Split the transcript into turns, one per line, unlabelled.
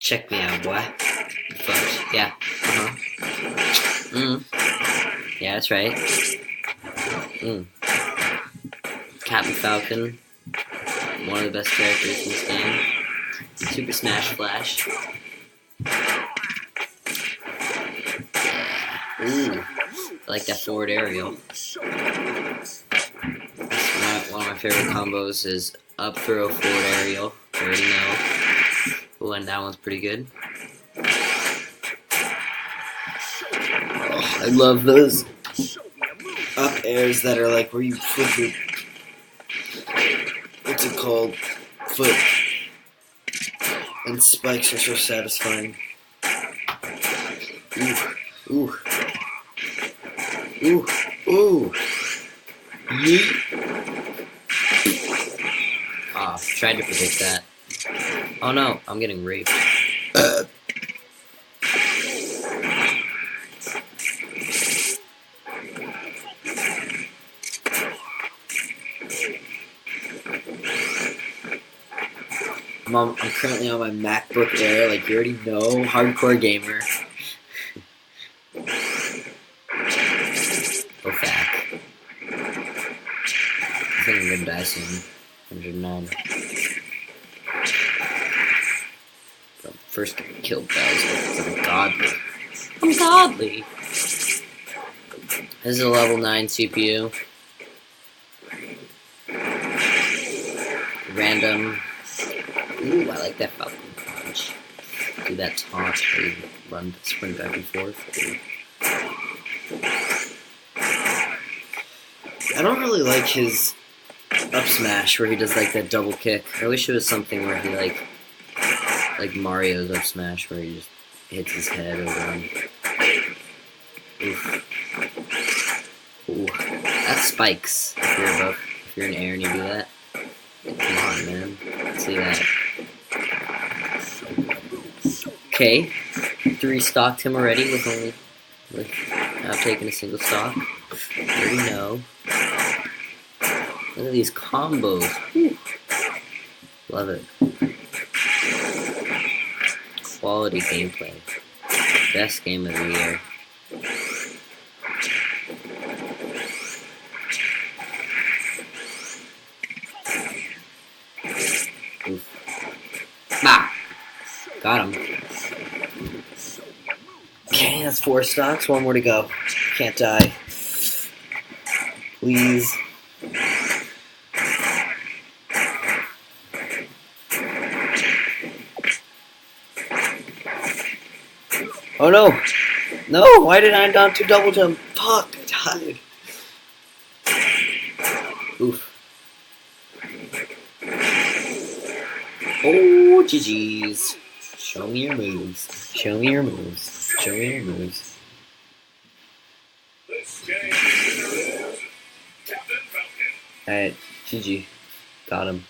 Check me out, boy. Fuck. Yeah. Yeah, that's right. Captain Falcon, one of the best characters in this game. Super Smash Flash. Ooh, I like that forward aerial. One of my favorite combos is up throw forward aerial. I already know. Ooh, and that one's pretty good. Oh, I love those up airs that are like where you flip your, what's it called? Foot. And spikes are so satisfying. Ooh. Ooh. Ooh. Yeet. Ah, tried to predict that. Oh no, I'm getting raped. I'm currently on my MacBook Air, like you already know, hardcore gamer. Oh, fuck. I think I'm gonna die soon. 109. But first get killed Bowser. I'm godly. I'm godly. This is a level 9 CPU. Random. Ooh, I like that Falcon punch. Do that taunt where you run, sprint back and forth. I don't really like his up smash where he does like that double kick. I wish it was something where he like Mario's up smash where he just hits his head over him. Oof. Ooh, that spikes if you're in air and you do that. Come on, man. Let's see that. Okay, 3 stocked him already without taking a single stock. You already know. Look at these combos. Whew. Love it. Quality gameplay. Best game of the year. Oof. Bah! Got him. Okay, that's 4 stocks. 1 more to go. Can't die. Please. Oh no! No! Why did I not do double jump? Fuck! I died. Oof. Oh, GG's. Show me your moves. Show me your moves. Show me your moves. Alright, GG. Got him.